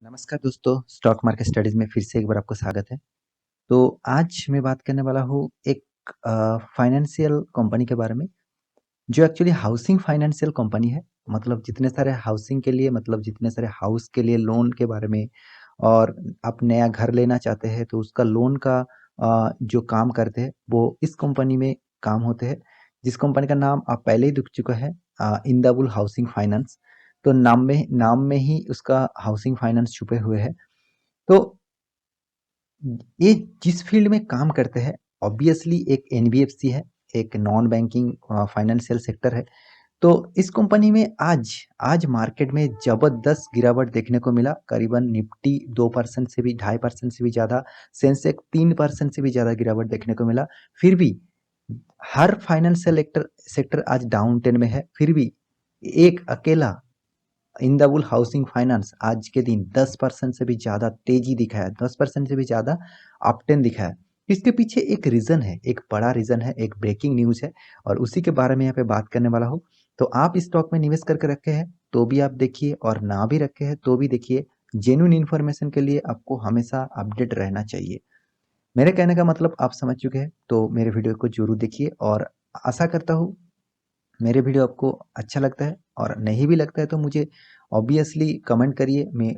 नमस्कार दोस्तों, stock market studies में फिर से एक बार आपको स्वागत है। तो आज मैं बात करने वाला हूँ एक फाइनेंशियल कंपनी के बारे में, जो एक्चुअली हाउसिंग फाइनेंशियल कंपनी है। मतलब जितने सारे हाउसिंग के लिए मतलब जितने सारे हाउस के लिए लोन के बारे में, और आप नया घर लेना चाहते हैं तो उसका लोन का जो काम करते हैं वो इस कंपनी में काम होते हैं। जिस कंपनी का नाम आप पहले ही देख चुका है, इंदाबुल हाउसिंग फाइनेंस। तो नाम में ही उसका हाउसिंग फाइनेंस छुपे हुए हैं। तो ये जिस फील्ड में काम करते हैं, ऑब्वियसली एक एनबीएफसी है, एक नॉन बैंकिंग फाइनेंशियल सेक्टर है। तो इस कंपनी में आज आज मार्केट में जबरदस्त गिरावट देखने को मिला। करीबन निफ्टी 2% से भी 2.5% से भी ज़्यादा, सेंसेक्स 3% से भी ज़्यादा गिरावट देखने को मिला। फिर भी हर फाइनेंशियल सेक्टर सेक्टर आज डाउन ट्रेंड में है। फिर भी एक अकेला इंदाबुल हाउसिंग फाइनेंस आज के दिन 10% से भी ज़्यादा तेजी दिखाया, 10% से भी ज़्यादा अपट्रेंड दिखाया। इसके पीछे एक रीज़न है, एक बड़ा रीज़न है, एक ब्रेकिंग न्यूज़ है, और उसी के बारे में यहाँ पे बात करने वाला हूँ। तो आप स्टॉक में निवेश करके रखे हैं तो भी आप देखिए, और ना भी रखे हैं तो भी देखिए। जेन्युइन इन्फॉर्मेशन के लिए आपको हमेशा अपडेट रहना चाहिए। मेरे कहने का मतलब आप समझ चुके हैं, तो मेरे वीडियो को जरूर देखिए, और आशा करता हूँ मेरे वीडियो आपको अच्छा लगता है। और नहीं भी लगता है तो मुझे ऑब्वियसली कमेंट करिए, मैं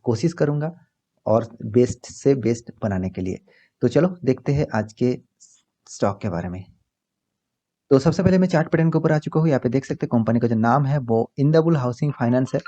कोशिश करूँगा और बेस्ट से बेस्ट बनाने के लिए। तो चलो देखते हैं आज के स्टॉक के बारे में। तो सबसे पहले मैं चार्ट पैटर्न के ऊपर आ चुका हूँ। यहाँ पे देख सकते हैं कंपनी का जो नाम है वो इंदाबुल हाउसिंग फाइनेंस है।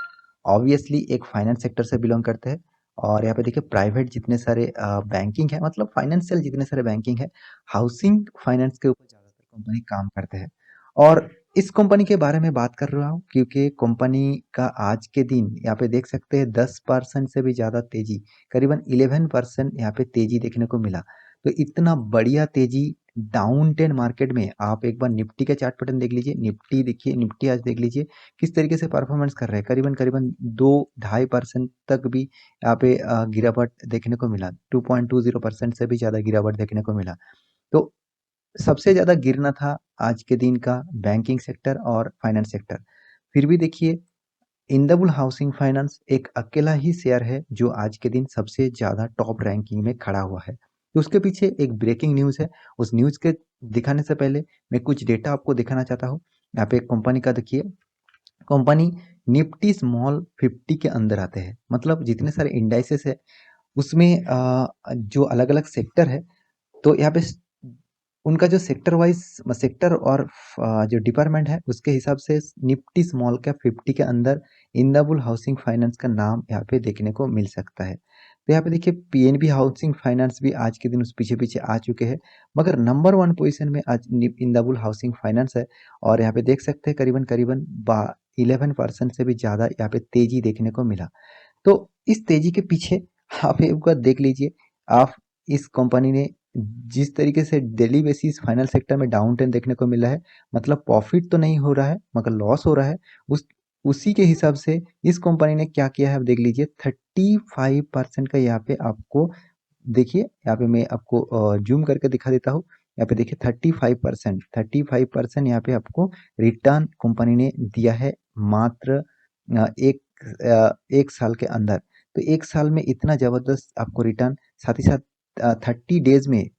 ऑब्वियसली एक फाइनेंस सेक्टर से बिलोंग करते हैं। और यहाँ पे देखिए प्राइवेट जितने सारे बैंकिंग है, मतलब फाइनेंशियल जितने सारे बैंकिंग है, हाउसिंग फाइनेंस के ऊपर ज़्यादातर कंपनी काम करते हैं। और इस कंपनी के बारे में बात कर रहा हूँ क्योंकि कंपनी का आज के दिन यहाँ पे देख सकते हैं 10% से भी ज़्यादा तेजी, करीबन 11% यहाँ पे तेजी देखने को मिला। तो इतना बढ़िया तेजी डाउन ट्रेंड मार्केट में आप एक बार निफ्टी का चार्ट पैटर्न देख लीजिए। निफ्टी देखिए, निफ्टी आज देख लीजिए किस तरीके से परफॉर्मेंस कर रहा है। करीबन करीबन 2-2.5% तक भी यहाँ पे गिरावट देखने को मिला। 2.20% से भी ज़्यादा गिरावट देखने को मिला। तो सबसे ज़्यादा गिरना था आज के दिन का बैंकिंग सेक्टर और फाइनेंस सेक्टर। फिर भी देखिए, इंदाबुल हाउसिंग फाइनेंस एक अकेला ही शेयर है जो आज के दिन सबसे ज़्यादा टॉप रैंकिंग में खड़ा हुआ है। तो उसके पीछे एक ब्रेकिंग न्यूज़ है। उस न्यूज़ के दिखाने से पहले मैं कुछ डेटा आपको दिखाना चाहता हूँ। यहाँ पे कंपनी का देखिए, कंपनी निफ्टी स्मॉल 50 के अंदर आते हैं। मतलब जितने सारे इंडाइसेस है उसमें जो अलग अलग सेक्टर है, तो यहाँ पे उनका जो सेक्टर वाइज सेक्टर और जो डिपार्टमेंट है उसके हिसाब से निफ्टी स्मॉल कैप 50 के अंदर इंदाबुल हाउसिंग फाइनेंस का नाम यहाँ पे देखने को मिल सकता है। तो यहाँ पे देखिए पीएनबी हाउसिंग फाइनेंस भी आज के दिन उस पीछे पीछे आ चुके हैं, मगर नंबर 1 पोजीशन में आज इंदाबुल हाउसिंग फाइनेंस है। और यहाँ पे देख सकते हैं करीबन करीबन 11% से भी ज़्यादा यहाँ पे तेजी देखने को मिला। तो इस तेजी के पीछे आप एक बार देख लीजिए। आप इस कंपनी ने जिस तरीके से डेली बेसिस फाइनल सेक्टर में डाउन ट्रेंड देखने को मिला है, मतलब प्रॉफिट तो नहीं हो रहा है मगर लॉस हो रहा है। उसी के हिसाब से इस कंपनी ने क्या किया है आप देख लीजिए। 35% का यहाँ पे आपको देखिए, यहाँ पे मैं आपको जूम करके दिखा देता हूँ। यहाँ पे देखिए 35% यहाँ पे आपको रिटर्न कंपनी ने दिया है, मात्र एक साल के अंदर। तो एक साल में इतना जबरदस्त आपको रिटर्न, साथ ही साथ 30 डेज में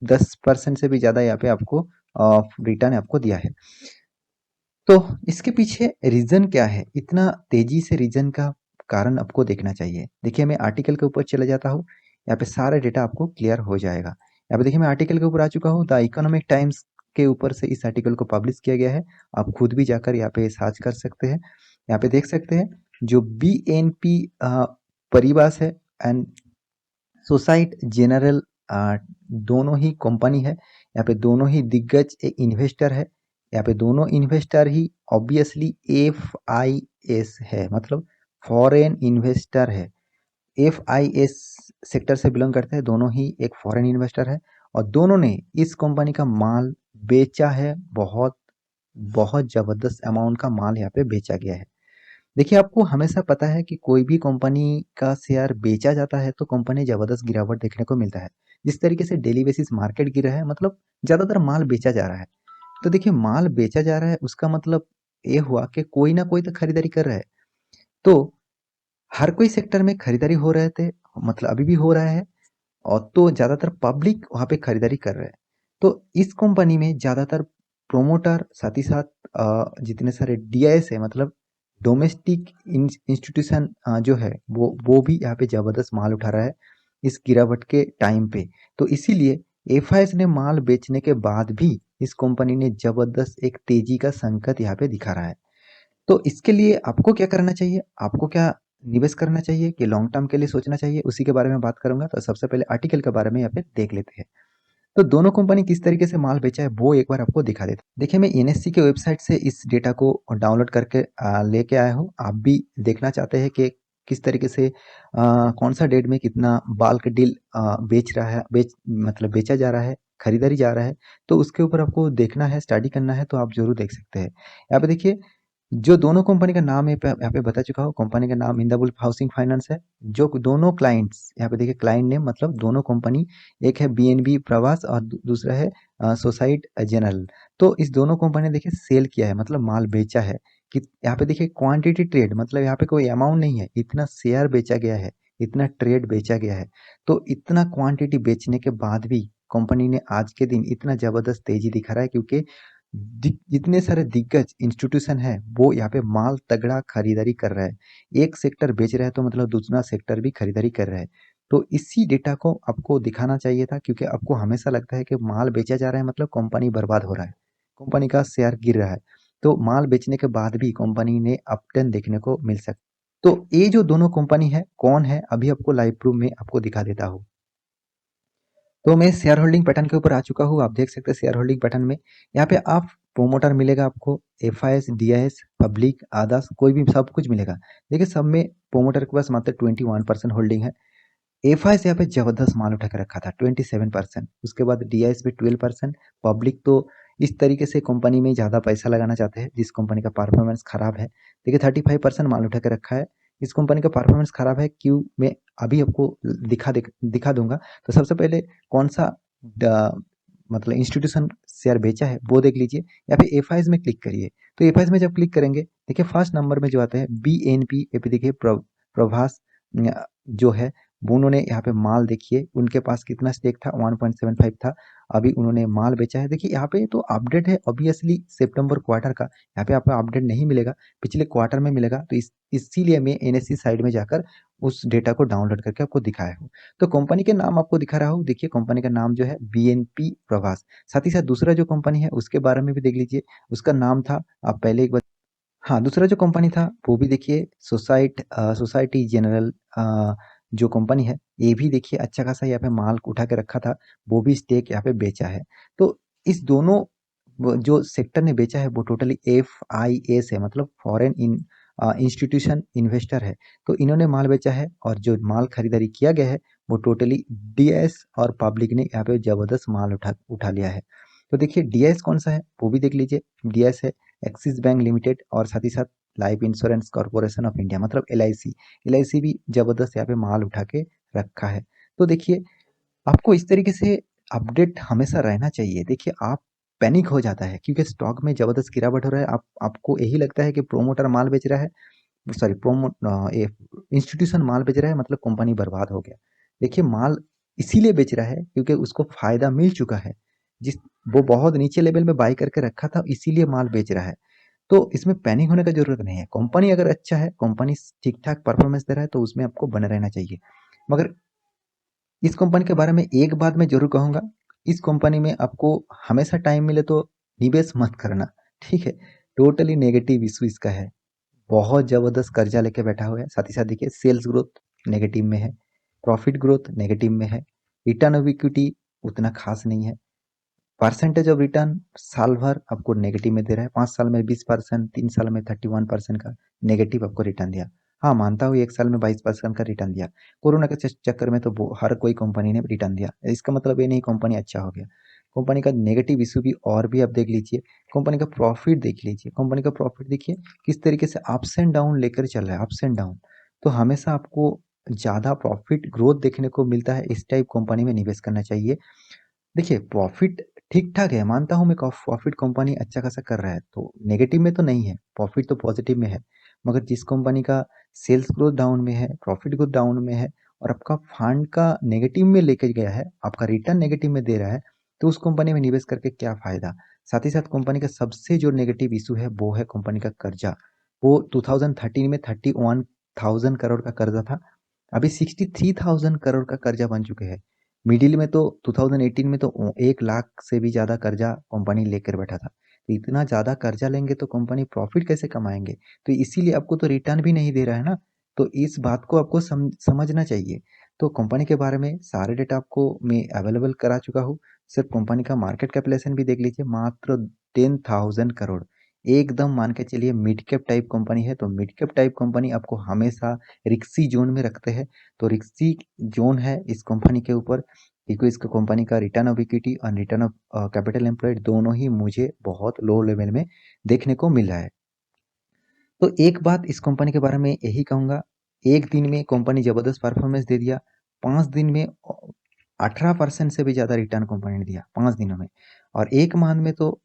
10% से भी ज़्यादा यहाँ पे आपको रिटर्न आपको दिया है। तो इसके पीछे रीज़न क्या है, इतना तेज़ी से रीज़न का कारण आपको देखना चाहिए। देखिए मैं आर्टिकल के ऊपर चले जाता हूँ, यहाँ पे सारा डेटा आपको क्लियर हो जाएगा। यहाँ पे देखिए मैं आर्टिकल के ऊपर आ चुका हूँ। द इकोनॉमिक टाइम्स के ऊपर से इस आर्टिकल को पब्लिश किया गया है। आप खुद भी जाकर यहाँ पे सर्च कर सकते हैं। यहाँ पे देख सकते हैं जो बीएनपी परिबास है एंड सोसाइट जनरल, दोनों ही कंपनी है। यहाँ पे दोनों ही दिग्गज इन्वेस्टर है। यहाँ पे दोनों इन्वेस्टर ही ऑब्वियसली एफआईएस है, मतलब फॉरेन इन्वेस्टर है। एफआईएस सेक्टर से बिलोंग करते हैं, दोनों ही एक फॉरेन इन्वेस्टर है। और दोनों ने इस कंपनी का माल बेचा है। बहुत बहुत जबरदस्त अमाउंट का माल यहाँ पे बेचा गया है। देखिए आपको हमेशा पता है कि कोई भी कंपनी का शेयर बेचा जाता है तो कंपनी जबरदस्त गिरावट देखने को मिलता है। जिस तरीके से डेली बेसिस मार्केट गिरा है, मतलब ज्यादातर माल बेचा जा रहा है। तो देखिए माल बेचा जा रहा है उसका मतलब ये हुआ कि कोई ना कोई तो खरीदारी कर रहा है। तो हर कोई सेक्टर में खरीदारी हो रहे थे, मतलब अभी भी हो रहा है, और तो ज़्यादातर पब्लिक वहाँ पे खरीदारी कर रहे हैं। तो इस कंपनी में ज़्यादातर प्रोमोटर, साथ ही साथ जितने सारे डीआईएस है, मतलब डोमेस्टिक इंस्टीट्यूशन जो है, वो भी यहाँ पे ज़बरदस्त माल उठा रहा है इस गिरावट के टाइम पे। तो इसीलिए एफआईएस ने माल बेचने के बाद भी इस कंपनी ने ज़बरदस्त एक तेजी का संकेत यहाँ पे दिखा रहा है। तो इसके लिए आपको क्या करना चाहिए, आपको क्या निवेश करना चाहिए कि लॉन्ग टर्म के लिए सोचना चाहिए, उसी के बारे में बात करूंगा। तो सबसे पहले आर्टिकल के बारे में यहाँ पे देख लेते हैं। तो दोनों कंपनी किस तरीके से माल बेचा है वो एक बार आपको दिखा देता हूं। देखिए, मैं एनएससी के वेबसाइट से इस डेटा को डाउनलोड करके लेके आया हूँ। आप भी देखना चाहते हैं कि किस तरीके से कौन सा डेट में कितना बाल्क डील बेच रहा है, मतलब बेचा जा रहा है, खरीदारी जा रहा है। तो उसके ऊपर आपको देखना है, स्टडी करना है, तो आप जरूर देख सकते हैं। यहाँ पे देखिए, जो दोनों कंपनी का नाम यहाँ पे बता चुका हूँ। कंपनी का नाम इंद्रबुल हाउसिंग फाइनेंस है। जो दोनों क्लाइंट्स, यहाँ पे देखिए क्लाइंट नेम, मतलब दोनों कंपनी, एक है बीएनबी प्रवास और दूसरा है सोसाइट जनरल। तो इस दोनों कंपनी ने देखिए सेल किया है, मतलब माल बेचा है कि यहाँ पे देखिए क्वांटिटी ट्रेड, मतलब यहाँ पे कोई अमाउंट नहीं है, इतना शेयर बेचा गया है, इतना ट्रेड बेचा गया है। तो इतना क्वांटिटी बेचने के बाद भी कंपनी ने आज के दिन इतना जबरदस्त तेजी दिखा रहा है, क्योंकि जितने सारे दिग्गज इंस्टीट्यूशन है वो यहाँ पे माल तगड़ा खरीदारी कर रहा है। एक सेक्टर बेच रहा है तो मतलब दूसरा सेक्टर भी खरीदारी कर रहा है। तो इसी डेटा को आपको दिखाना चाहिए था, क्योंकि आपको हमेशा लगता है कि माल बेचा जा रहा है मतलब कंपनी बर्बाद हो रहा है, कंपनी का शेयर गिर रहा है। तो माल बेचने के बाद भी कंपनी ने अपटर्न देखने को मिल सकता। तो ये जो दोनों कंपनी है कौन है, अभी आपको लाइव प्रूफ में आपको दिखा देता हूँ। तो मैं शेयर होल्डिंग पैटर्न के ऊपर आ चुका हूँ। आप देख सकते हैं शेयर होल्डिंग पैटर्न में यहाँ पे आप प्रोमोटर मिलेगा आपको, एफआईएस, डीआईएस, पब्लिक, आदास, कोई भी सब कुछ मिलेगा। देखिए सब में प्रोमोटर के पास मात्र 21% होल्डिंग है। एफआईएस यहाँ पे जबरदस्त माल उठा के रखा था 27%। उसके बाद डीआईएस पे 12%। पब्लिक तो इस तरीके से कंपनी में ज़्यादा पैसा लगाना चाहते हैं जिस कंपनी का परफॉर्मेंस खराब है। देखिए 35% माल उठा के रखा है। इस कंपनी का परफॉर्मेंस खराब है क्यों, मैं अभी आपको दिखा दूंगा। तो सबसे पहले कौन सा मतलब इंस्टीट्यूशन शेयर बेचा है वो देख लीजिए। यहाँ पे एफआईएस में क्लिक करिए। तो एफआईएस में जब क्लिक करेंगे, देखिए फर्स्ट नंबर में जो आता है बीएनपी, ये पे देखिए प्रभास जो है, वो उन्होंने यहाँ पे माल देखिए, उनके पास कितना स्टेक था, 1.75 था। अभी उन्होंने माल बेचा है। देखिए यहाँ पे तो अपडेट है ऑब्वियसली सितंबर क्वार्टर का, यहाँ पे आपको अपडेट नहीं मिलेगा, पिछले क्वार्टर में मिलेगा। तो इसीलिए मैं एनएससी साइड में जाकर उस डेटा को डाउनलोड करके आपको दिखाया हूँ। तो कंपनी के नाम आपको दिखा रहा हूँ। देखिए कंपनी का नाम जो है बीएनपी प्रवास। साथ ही साथ दूसरा जो कंपनी है उसके बारे में भी देख लीजिए। उसका नाम था, आप पहले एक बार, हाँ, दूसरा जो कंपनी था वो भी देखिए सोसाइटी जनरल जो कंपनी है, ये भी देखिए अच्छा खासा यहाँ पे माल उठा के रखा था, वो भी स्टेक यहाँ पे बेचा है। तो इस दोनों जो सेक्टर ने बेचा है वो टोटली एफआईएस है, मतलब फॉरेन इंस्टीट्यूशन इन्वेस्टर है। तो इन्होंने माल बेचा है, और जो माल खरीदारी किया गया है वो टोटली डीएस और पब्लिक ने यहाँ पे जबरदस्त माल उठा लिया है। तो देखिए डीएस कौन सा है वो भी देख लीजिए। डीएस है एक्सिस बैंक लिमिटेड, और साथ ही साथ life insurance corporation of India, मतलब एलआईसी। एलआईसी भी जबरदस्त यहाँ पे माल उठा के रखा है। तो देखिए आपको इस तरीके से अपडेट हमेशा रहना चाहिए। देखिए आप पैनिक हो जाता है क्योंकि स्टॉक में जबरदस्त गिरावट हो रहा है, आपको यही लगता है कि प्रोमोटर माल बेच रहा है, सॉरी प्रोमो इंस्टीट्यूशन माल बेच रहा है मतलब कंपनी बर्बाद हो गया। देखिए माल इसीलिए बेच रहा है क्योंकि उसको फायदा मिल चुका है, जिस वो बहुत नीचे लेवल में बाई करके रखा था, इसीलिए माल बेच रहा है। तो इसमें पैनिक होने का जरूरत नहीं है। कंपनी अगर अच्छा है, कंपनी ठीक ठाक परफॉर्मेंस दे रहा है, तो उसमें आपको बने रहना चाहिए। मगर इस कंपनी के बारे में एक बात मैं जरूर कहूंगा, इस कंपनी में आपको हमेशा टाइम मिले तो निवेश मत करना, ठीक है। टोटली नेगेटिव इशू इसका है, बहुत जबरदस्त कर्जा लेके बैठा हुआ है। साथ ही साथ देखिए सेल्स ग्रोथ नेगेटिव में है, प्रॉफिट ग्रोथ नेगेटिव में है, रिटर्न ऑफ इक्विटी उतना खास नहीं है, परसेंटेज ऑफ रिटर्न साल भर आपको नेगेटिव में दे रहा है। 5 साल में 20%, 3 साल में 31% का नेगेटिव आपको रिटर्न दिया। हाँ मानता हूँ 1 साल में 22% का रिटर्न दिया। कोरोना के चक्कर में तो हर कोई कंपनी ने रिटर्न दिया, इसका मतलब ये नहीं कंपनी अच्छा हो गया। कंपनी का नेगेटिव इशू भी और भी आप देख लीजिए। कंपनी का प्रॉफिट देख लीजिए, कंपनी का प्रॉफिट देखिए किस तरीके से अप्स एंड डाउन लेकर चल रहा है, अप्स एंड डाउन। तो हमेशा आपको ज़्यादा प्रॉफिट ग्रोथ देखने को मिलता है, इस टाइप कंपनी में निवेश करना चाहिए। देखिए प्रॉफिट ठीक ठाक है, मानता हूँ मैं, प्रॉफिट कंपनी अच्छा खासा कर रहा है, तो नेगेटिव में तो नहीं है, प्रॉफिट तो पॉजिटिव में है। मगर जिस कंपनी का सेल्स ग्रोथ डाउन में है, प्रॉफिट ग्रोथ डाउन में है और आपका फंड का नेगेटिव में लेके गया है, आपका रिटर्न नेगेटिव में दे रहा है, तो उस कंपनी में निवेश करके क्या फायदा। साथ ही साथ कंपनी का सबसे जो नेगेटिव इशू है वो है कंपनी का कर्जा। वो 2013 में 31,000 करोड़ का कर्जा था, अभी 63,000 करोड़ का कर्जा बन चुके हैं। मिडिल में तो 2018 में तो 1 लाख से भी ज़्यादा कर्जा कंपनी लेकर बैठा था। तो इतना ज़्यादा कर्जा लेंगे तो कंपनी प्रॉफिट कैसे कमाएंगे। तो इसीलिए आपको तो रिटर्न भी नहीं दे रहा है ना। तो इस बात को आपको समझना चाहिए। तो कंपनी के बारे में सारे डेटा आपको मैं अवेलेबल करा चुका हूँ। सिर्फ कंपनी का मार्केट कैपिटलाइजेशन भी देख लीजिए, मात्र 10,000 करोड़। एकदम मान के चलिए मिड कैप टाइप कंपनी है। तो मिड कैप टाइप कंपनी आपको हमेशा रिक्सी जोन में रखते हैं। तो रिक्सी जोन है इस कंपनी के ऊपर, क्योंकि इसको कंपनी का रिटर्न ऑफ इक्विटी और रिटर्न ऑफ कैपिटल एम्प्लॉयड दोनों ही मुझे बहुत लो लेवल में देखने को मिल रहा है। तो एक बात इस कंपनी के बारे में यही कहूँगा, एक दिन में कंपनी ज़बरदस्त परफॉर्मेंस दे दिया, 5 दिन में 18% से भी ज़्यादा रिटर्न कंपनी ने दिया 5 दिनों में, और 1 माह में तो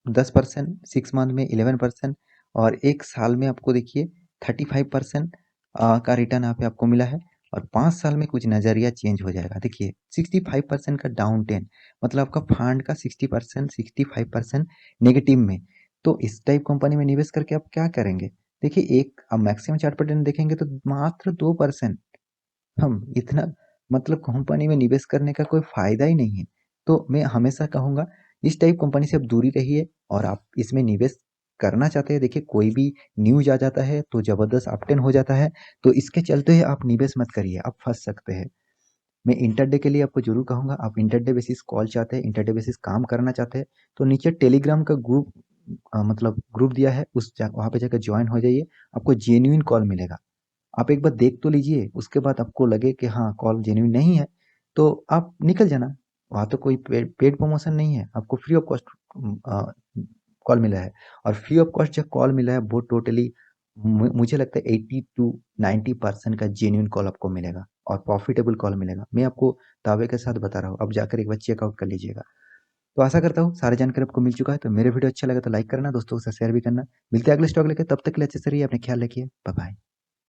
10%, 6 मंथ में 11% और 1 साल में आपको देखिए 35% का रिटर्न यहाँ पे आपको मिला है। और 5 साल में कुछ नज़रिया चेंज हो जाएगा। देखिए 65% का डाउन 10, मतलब आपका फंड का 60%, 65% नेगेटिव में। तो इस टाइप कंपनी में निवेश करके आप क्या करेंगे। देखिए एक अब मैक्सिमम चार्ट पैटर्न देखेंगे तो मात्र 2%, हम इतना, मतलब कंपनी में निवेश करने का कोई फायदा ही नहीं है। तो मैं हमेशा कहूँगा इस टाइप कंपनी से आप दूरी रहिए, और आप इसमें निवेश करना चाहते हैं, देखिए कोई भी न्यूज आ जाता है तो जबरदस्त अपटेन हो जाता है, तो इसके चलते आप निवेश मत करिए, आप फंस सकते हैं। मैं इंटरडे के लिए आपको जरूर कहूँगा, आप इंटरडे बेसिस कॉल चाहते हैं, इंटरडे बेसिस काम करना चाहते हैं, तो नीचे टेलीग्राम का ग्रुप मतलब ग्रुप दिया है, वहाँ पे जाकर ज्वाइन हो जाइए, आपको जेन्युइन कॉल मिलेगा। आप एक बार देख तो लीजिए, उसके बाद आपको लगे कि हाँ कॉल जेन्युइन नहीं है, तो आप निकल जाना। वहाँ तो कोई पेड प्रमोशन नहीं है, आपको फ्री ऑफ कॉस्ट कॉल मिला है। और फ्री ऑफ कॉस्ट जो कॉल मिला है वो टोटली मुझे लगता है 80 to 90% का जेन्युइन कॉल आपको मिलेगा और प्रॉफिटेबल कॉल मिलेगा। मैं आपको दावे के साथ बता रहा हूँ, अब जाकर एक बार चेकआउट कर लीजिएगा। तो आशा करता हूँ सारी जानकारी आपको मिल चुका है। तो मेरे वीडियो अच्छा लगा तो लाइक करना, दोस्तों के साथ शेयर भी करना। मिलते हैं अगले स्टॉक लेकर, तब तक के लिए अच्छे से रहिए, अपने ख्याल रखिए, बाय बाय।